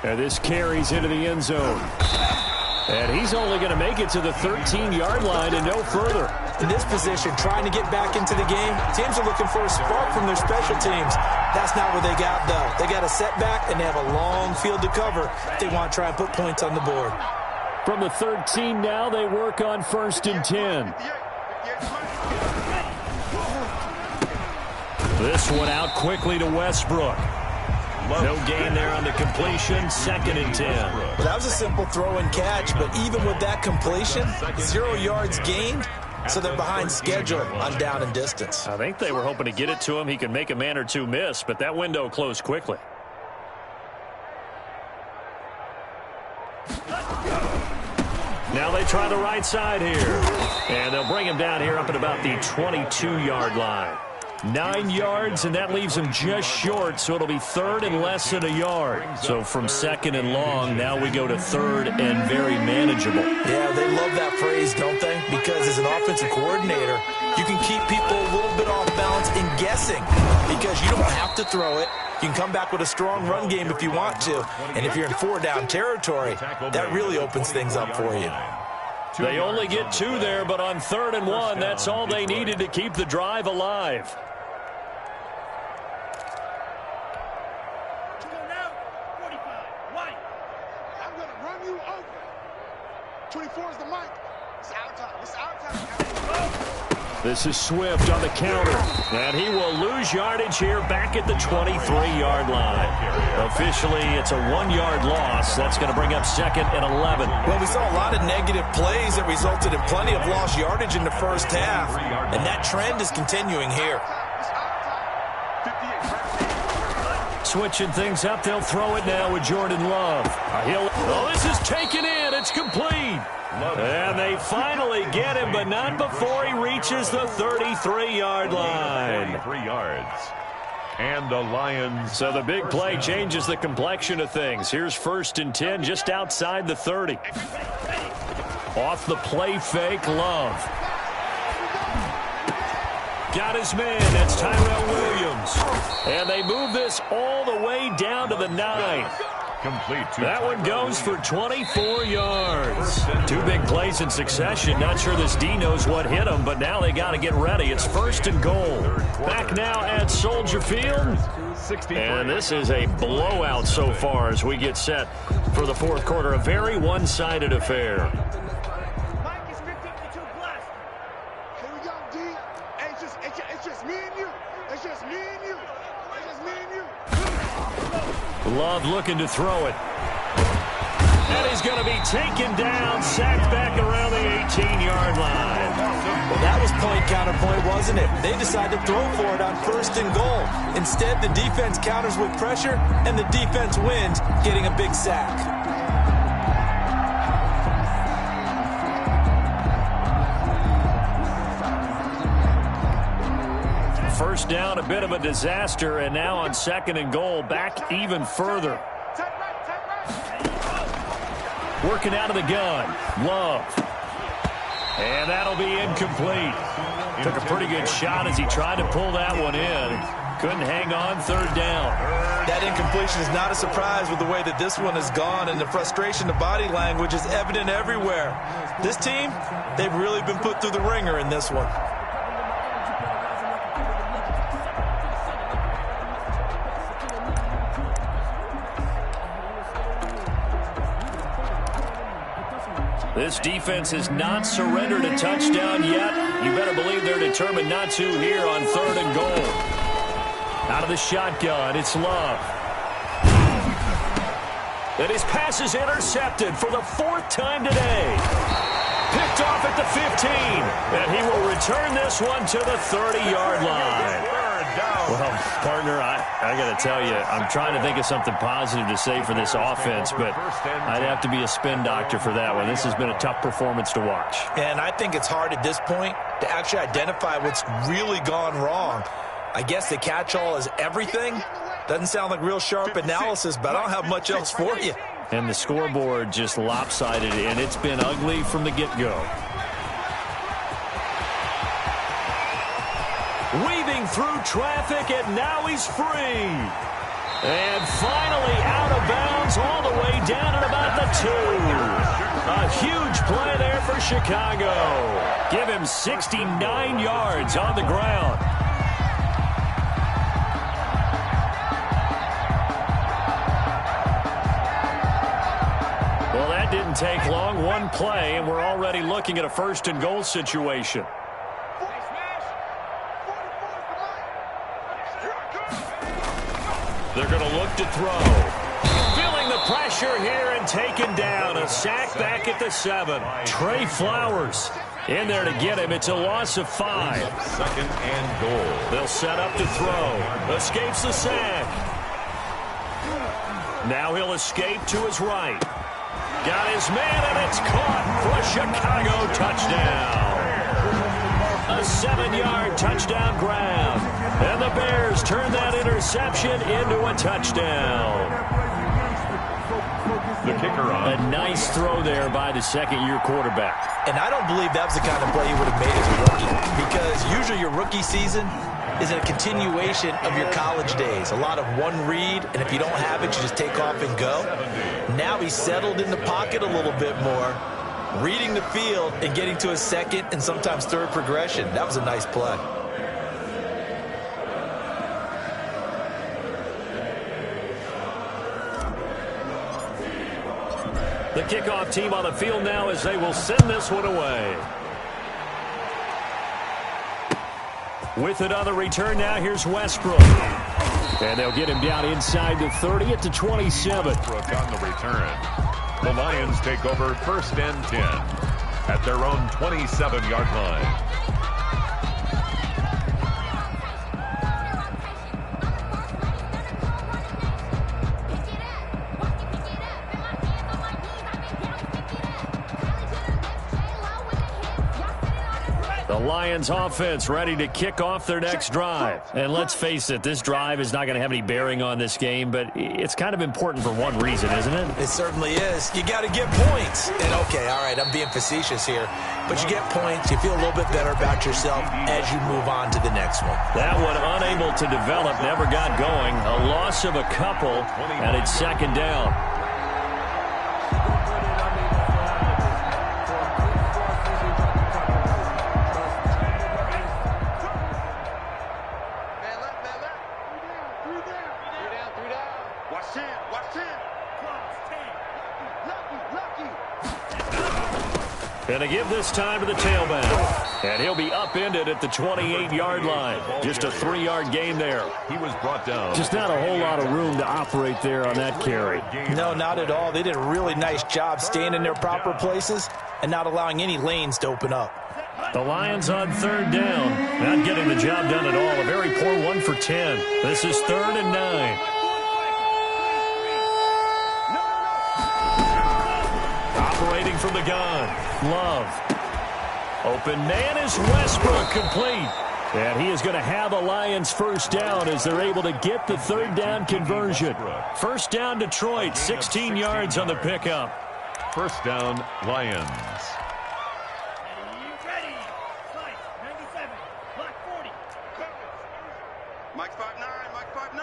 Speaker 4: And this carries into the end zone. And he's only going to make it to the 13-yard line and no further.
Speaker 3: In this position, trying to get back into the game, teams are looking for a spark from their special teams. That's not what they got, though. They got a setback, and they have a long field to cover if they want to try and put points on the board.
Speaker 6: From the 13 now, they work on 1st and 10.
Speaker 4: This one out quickly to Westbrook. No gain there on the completion, 2nd and 10.
Speaker 3: That was a simple throw and catch, but even with that completion, 0 yards gained, so they're behind schedule on down and distance.
Speaker 4: I think they were hoping to get it to him. He could make a man or two miss, but that window closed quickly. Now they try the right side here. And they'll bring him down here up at about the 22-yard line. 9 yards, and that leaves him just short, so it'll be 3rd and less than a yard. So from 2nd and long, now we go to 3rd and very manageable.
Speaker 3: Yeah, they love that phrase, don't they? Because as an offensive coordinator, you can keep people a little bit off balance in guessing because you don't have to throw it. You can come back with a strong run game if you want to. And if you're in 4-down territory, that really opens things up for you.
Speaker 4: They only get 2 there, but on 3rd and 1, that's all they needed to keep the drive alive.
Speaker 5: I'm going to run you over. 24 is the mic. It's our time. It's our time.
Speaker 4: This is Swift on the counter, and he will lose yardage here back at the 23-yard line. Officially, it's a 1-yard loss. That's going to bring up 2nd and 11.
Speaker 3: Well, we saw a lot of negative plays that resulted in plenty of lost yardage in the first half, and that trend is continuing here.
Speaker 4: Switching things up, they'll throw it now with Jordan Love. This is taken in. It's complete. And they finally get him, but not before he reaches the 33-yard line.
Speaker 2: 33 yards. And the Lions.
Speaker 4: So the big play changes the complexion of things. Here's 1st and 10 just outside the 30. Off the play fake, Love. Got his man. That's Tyrell Williams. And they move this all the way down to the 9.
Speaker 2: Complete.
Speaker 4: That one goes for 24 yards. 2 big plays in succession. Not sure this D knows what hit him, but now they got to get ready. It's 1st and goal. Back now at Soldier Field. And this is a blowout so far as we get set for the 4th quarter. A very one-sided affair.
Speaker 5: Mike is 52 blast. Here we go, D. Hey, it's just me and you. It's just me and you. It's just me and you.
Speaker 4: Love looking to throw it. And he's going to be taken down, sacked back around the 18-yard line.
Speaker 3: Well, that was point counterpoint, wasn't it? They decided to throw for it on 1st and goal. Instead, the defense counters with pressure, and the defense wins, getting a big sack.
Speaker 4: First down, a bit of a disaster, and now on 2nd and goal, back even further. Working out of the gun, Love. And that'll be incomplete. Took a pretty good shot as he tried to pull that one in. Couldn't hang on, 3rd down.
Speaker 3: That incompletion is not a surprise with the way that this one has gone, and the frustration, the body language is evident everywhere. This team, they've really been put through the ringer in this one.
Speaker 4: This defense has not surrendered a touchdown yet. You better believe they're determined not to here on 3rd and goal. Out of the shotgun, it's Love. And his pass is intercepted for the 4th time today. Picked off at the 15. And he will return this one to the 30-yard line. Well, partner, I got to tell you, I'm trying to think of something positive to say for this offense, but I'd have to be a spin doctor for that one. This has been a tough performance to watch.
Speaker 3: And I think it's hard at this point to actually identify what's really gone wrong. I guess the catch-all is everything. Doesn't sound like real sharp analysis, but I don't have much else for you.
Speaker 4: And the scoreboard just lopsided, and it's been ugly from the get-go. Weaving through traffic, and now he's free. And finally out of bounds all the way down at about the 2. A huge play there for Chicago. Give him 69 yards on the ground. Well, that didn't take long. One play, and we're already looking at a 1st and goal situation. They're going to look to throw. Feeling the pressure here and taken down. A sack back at the 7. Trey Flowers in there to get him. It's a loss of 5.
Speaker 2: 2nd and goal.
Speaker 4: They'll set up to throw. Escapes the sack. Now he'll escape to his right. Got his man, and it's caught for a Chicago touchdown. A 7-yard touchdown grab. And the Bears turn that interception into a touchdown.
Speaker 2: The kicker on.
Speaker 4: A nice throw there by the 2nd-year quarterback.
Speaker 3: And I don't believe that was the kind of play he would have made as a rookie, because usually your rookie season is a continuation of your college days. A lot of one read, and if you don't have it, you just take off and go. Now he's settled in the pocket a little bit more, reading the field and getting to a 2nd and sometimes 3rd progression. That was a nice play.
Speaker 4: The kickoff team on the field now as they will send this one away. With it on the return now, here's Westbrook. And they'll get him down inside the 30 at the 27.
Speaker 2: Westbrook on the return. The Lions take over 1st and 10 at their own 27-yard line.
Speaker 4: The Lions offense ready to kick off their next drive. And let's face it, this drive is not going to have any bearing on this game, but it's kind of important for one reason, isn't it?
Speaker 3: It certainly is. You got to get points. And okay, all right, I'm being facetious here, but you get points, you feel a little bit better about yourself as you move on to the next one.
Speaker 4: That one unable to develop, never got going. A loss of a couple, and it's 2nd down. And a give this time to the tailback. And he'll be upended at the 28-yard line. Just a 3-yard gain there.
Speaker 2: He was brought down.
Speaker 6: Just not a whole lot of room to operate there on that carry.
Speaker 3: No, not at all. They did a really nice job staying in their proper places and not allowing any lanes to open up.
Speaker 4: The Lions on 3rd down. Not getting the job done at all. A very poor 1 for 10. This is 3rd and 9. Operating from the gun. Love. Open man is Westbrook, complete. And he is going to have a Lions 1st down as they're able to get the 3rd down conversion. 1st down Detroit, 16 yards on the pickup.
Speaker 2: 1st down, Lions.
Speaker 5: Ready. Slice, 97. Block 40. Mike 5'9", Mike 5'9".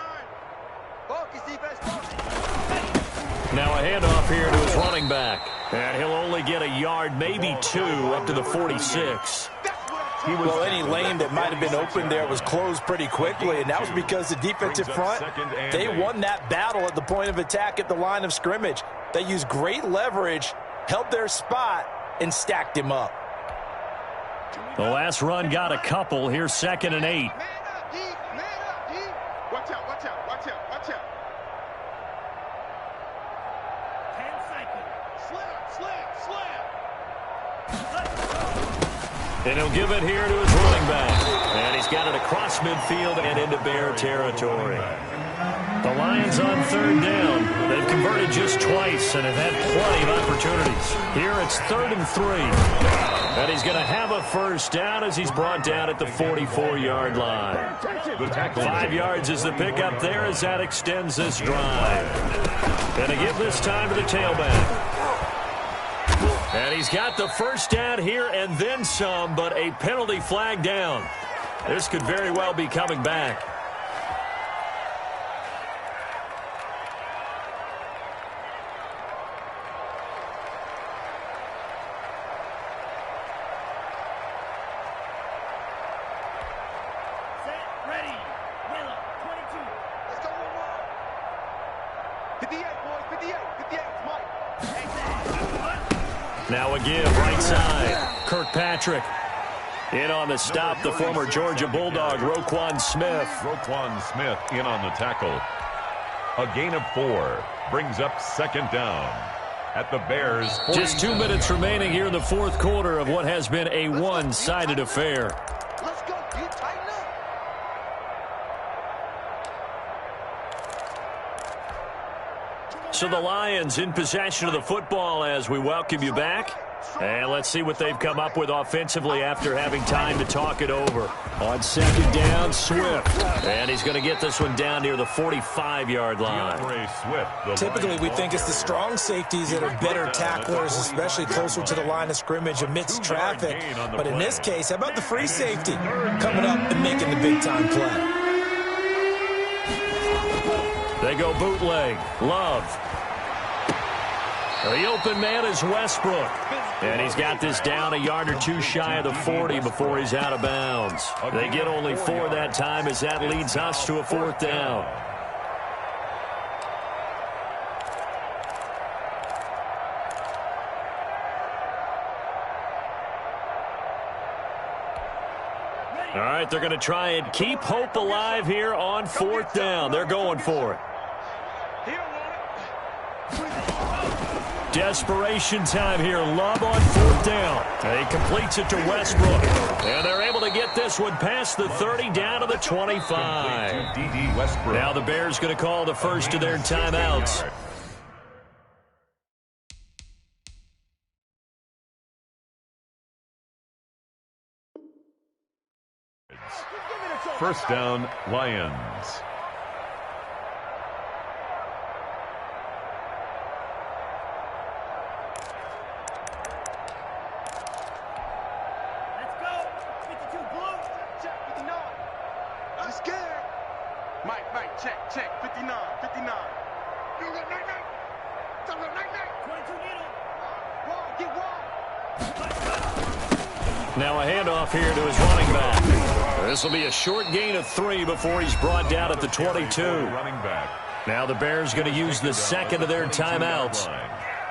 Speaker 5: Focus, defense, focus.
Speaker 4: Now a handoff here to his running back. And he'll only get a yard, maybe 2, up to the 46.
Speaker 3: Well, any lane that might have been open there was closed pretty quickly, and that was because the defensive front, they won that battle at the point of attack at the line of scrimmage. They used great leverage, held their spot, and stacked him up.
Speaker 4: The last run got a couple. Here's 2nd and 8.
Speaker 5: Man up, D. Man up, D. Watch out, watch out, watch out, watch out. 10 seconds. Slam.
Speaker 4: And he'll give it here to his running back. And he's got it across midfield and into Bear territory. The Lions on 3rd down. They've converted just twice and have had plenty of opportunities. Here it's 3rd and 3. And he's going to have a first down as he's brought down at the 44-yard line. 5 yards is the pickup there as that extends this drive. And to give this time to the tailback. And he's got the first down here and then some, but a penalty flag down. This could very well be coming back. Now a give, right side. Kirkpatrick. In on the stop, the former Georgia Bulldog, Roquan Smith.
Speaker 2: Roquan Smith in on the tackle. A gain of 4 brings up 2nd down at the Bears.
Speaker 4: Just 2 minutes remaining here in the 4th quarter of what has been a one-sided affair.
Speaker 5: Let's go, D. Tighten up.
Speaker 4: So the Lions in possession of the football as we welcome you back. And let's see what they've come up with offensively after having time to talk it over. On 2nd down, Swift. And he's going to get this one down near the 45-yard line.
Speaker 3: Typically, we think it's the strong safeties that are better tacklers, especially closer to the line of scrimmage amidst traffic. But in this case, how about the free safety coming up and making the big-time play?
Speaker 4: They go bootleg. Love. The open man is Westbrook. And he's got this down a yard or 2 shy of the 40 before he's out of bounds. They get only 4 that time as that leads us to a 4th down. All right, they're going to try and keep hope alive here on 4th down. They're going for it. Desperation time here. Love on 4th down. He completes it to Westbrook. And they're able to get this one past the 30 down to the 25. Now the Bears going to call the first of their timeouts.
Speaker 2: First down, Lions.
Speaker 5: Check, 59. You got night. 22 needle. Wide, get wide.
Speaker 4: Now a handoff here to his running back. This will be a short gain of 3 before he's brought down at the 22. Now the Bears going to use the second of their timeouts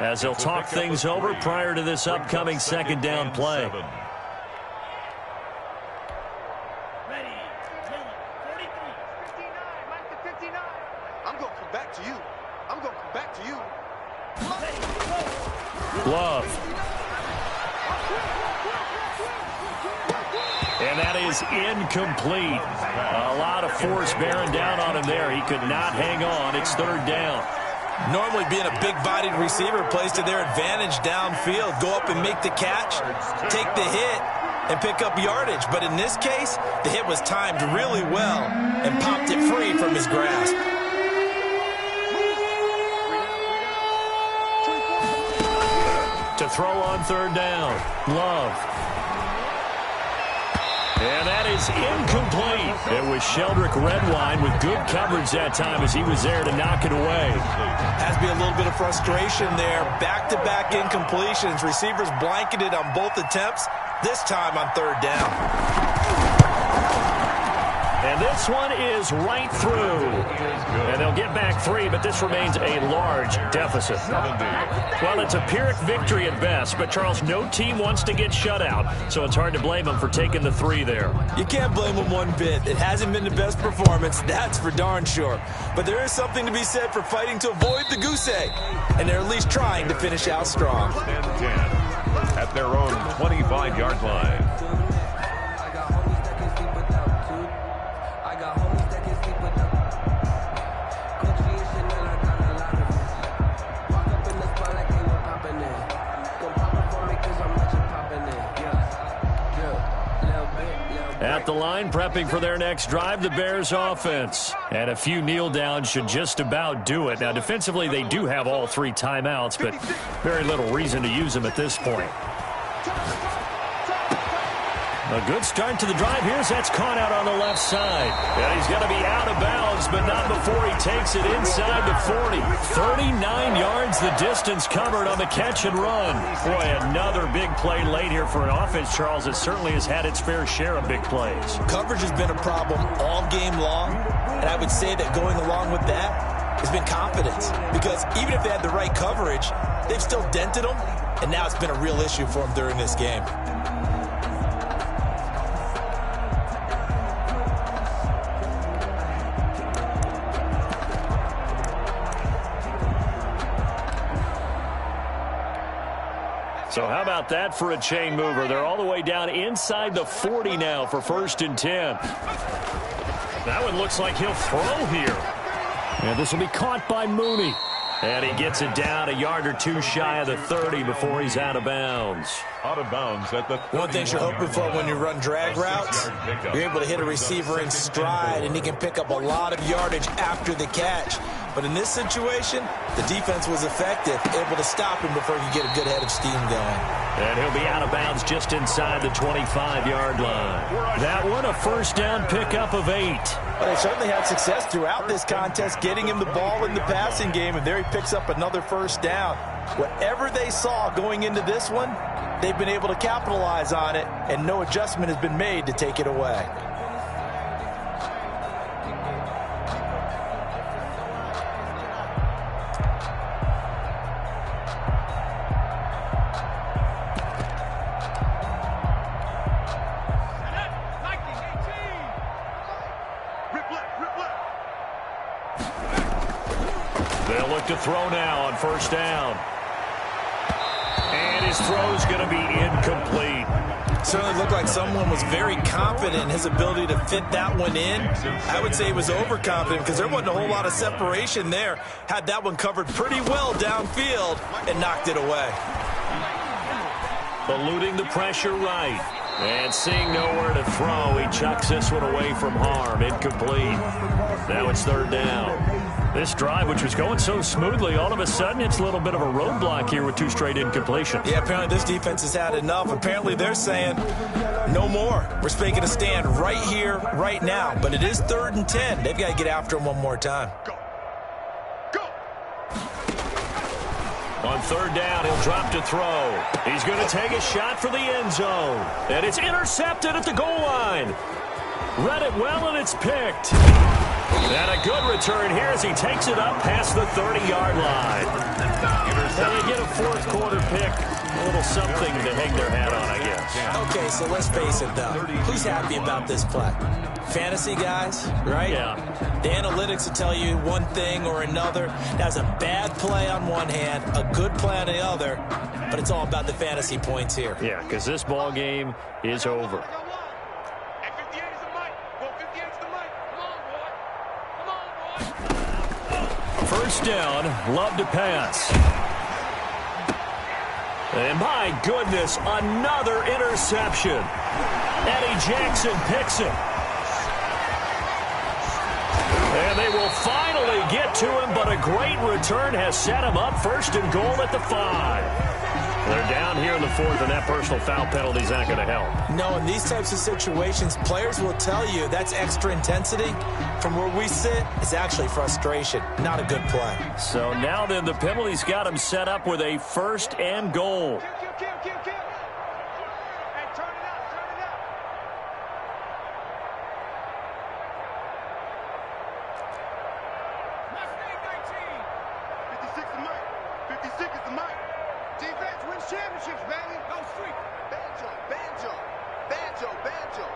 Speaker 4: as they'll talk things over prior to this upcoming 2nd down play. Love. And that is incomplete. A lot of force bearing down on him there. He could not hang on. It's 3rd down.
Speaker 3: Normally being a big-bodied receiver plays to their advantage downfield. Go up and make the catch, take the hit, and pick up yardage. But in this case, the hit was timed really well and popped it free from his grasp.
Speaker 4: To throw on 3rd down. Love. And that is incomplete. It was Sheldrick Redwine with good coverage that time as he was there to knock it away.
Speaker 3: Has to be a little bit of frustration there. Back-to-back incompletions. Receivers blanketed on both attempts, this time on 3rd down.
Speaker 4: And this one is right through. And they'll get back 3, but this remains a large deficit. Well, it's a Pyrrhic victory at best, but, Charles, no team wants to get shut out, so it's hard to blame them for taking the 3 there.
Speaker 3: You can't blame them one bit. It hasn't been the best performance, that's for darn sure. But there is something to be said for fighting to avoid the goose egg, and they're at least trying to finish out strong.
Speaker 2: 10 at their own 25-yard line.
Speaker 4: At the line, prepping for their next drive, the Bears offense. And a few kneel downs should just about do it. Now, defensively, they do have all 3 timeouts, but very little reason to use them at this point. A good start to the drive. That's caught out on the left side. And he's going to be out of bounds, but not before he takes it inside the 40. 39 yards the distance covered on the catch and run. Boy, another big play late here for an offense, Charles, that certainly has had its fair share of big plays.
Speaker 3: Coverage has been a problem all game long, and I would say that going along with that has been confidence. Because even if they had the right coverage, they've still dented them, and now it's been a real issue for them during this game.
Speaker 4: So how about that for a chain mover? They're all the way down inside the 40 now for 1st and 10. That one looks like he'll throw here. And this will be caught by Mooney. And he gets it down a yard or 2 shy of the 30 before he's out of bounds.
Speaker 2: Out of bounds at the 30.
Speaker 3: One thing you're hoping for when you run drag routes, you're able to hit a receiver in stride, and he can pick up a lot of yardage after the catch. But in this situation, the defense was effective, able to stop him before he could get a good head of steam going.
Speaker 4: And he'll be out of bounds just inside the 25-yard line. That one, a 1st down pickup of 8.
Speaker 3: Well, they certainly had success throughout this contest, getting him the ball in the passing game, and there he picks up another 1st down. Whatever they saw going into this one, they've been able to capitalize on it, and no adjustment has been made to take it away.
Speaker 4: They'll look to throw now on 1st down. And his throw's going to be incomplete.
Speaker 3: Certainly looked like someone was very confident in his ability to fit that one in. I would say he was overconfident because there wasn't a whole lot of separation there. Had that one covered pretty well downfield and knocked it away.
Speaker 4: Eluding the pressure right. And seeing nowhere to throw, he chucks this one away from harm. Incomplete. Now it's 3rd down. This drive, which was going so smoothly, all of a sudden it's a little bit of a roadblock here with 2 straight incompletions.
Speaker 3: Yeah, apparently this defense has had enough. Apparently they're saying no more. We're making a stand right here, right now. But it is 3rd and 10. They've got to get after him one more time.
Speaker 4: On 3rd down, he'll drop to throw. He's going to take a shot for the end zone. And it's intercepted at the goal line. Read it well, and it's picked. And a good return here as he takes it up past the 30-yard line. And they get a 4th quarter pick. A little something to hang their hat on, I guess.
Speaker 3: Okay, so let's face it, though. Who's happy about this play? Fantasy guys, right?
Speaker 4: Yeah.
Speaker 3: The analytics will tell you one thing or another. That's a bad play on one hand, a good play on the other, but it's all about the fantasy points here.
Speaker 4: Yeah, because this ball game is over. First down, Love to pass. And my goodness, another interception. Eddie Jackson picks it. And they will finally get to him, but a great return has set him up 1st and goal at the 5. They're down here in the 4th, and that personal foul penalty is not going to help.
Speaker 3: No, in these types of situations, players will tell you that's extra intensity. From where we sit, it's actually frustration, not a good play.
Speaker 4: So now then, the penalty's got him set up with a 1st and goal.
Speaker 5: Championships, baby. Go street. Banjo, banjo, banjo, banjo.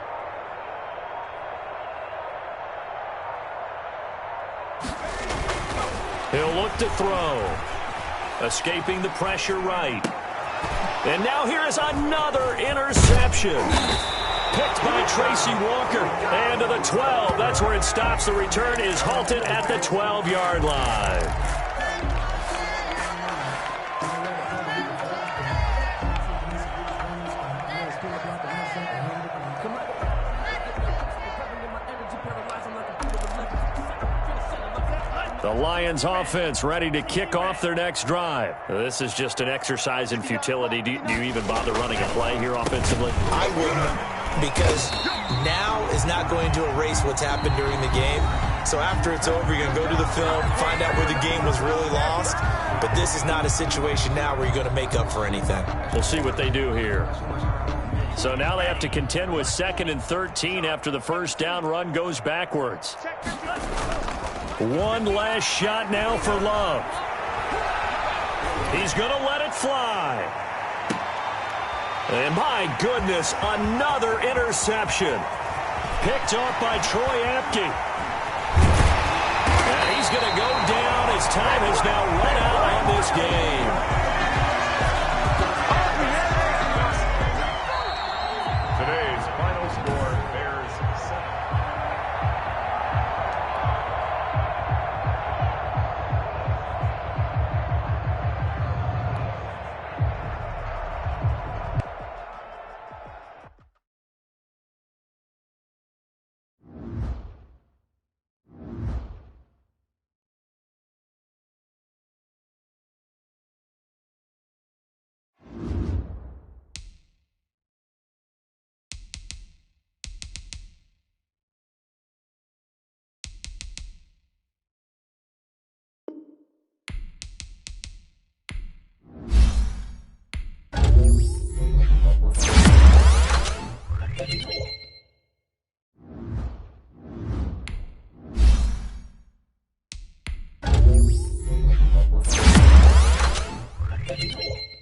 Speaker 4: He'll look to throw. Escaping the pressure right. And now here is another interception. Picked by Tracy Walker. And to the 12. That's where it stops. The return is halted at the 12-yard line. The Lions offense ready to kick off their next drive. This is just an exercise in futility. Do you even bother running a play here offensively?
Speaker 3: I wouldn't, because now is not going to erase what's happened during the game. So after it's over, you're going to go to the film, find out where the game was really lost. But this is not a situation now where you're going to make up for anything.
Speaker 4: We'll see what they do here. So now they have to contend with 2nd and 13 after the first down run goes backwards. One last shot now for Love. He's going to let it fly. And my goodness, another interception. Picked off by Troy Apke. And he's going to go down. His time has now run out on this game.
Speaker 2: Today's final score, Bears 7.
Speaker 7: Thank you.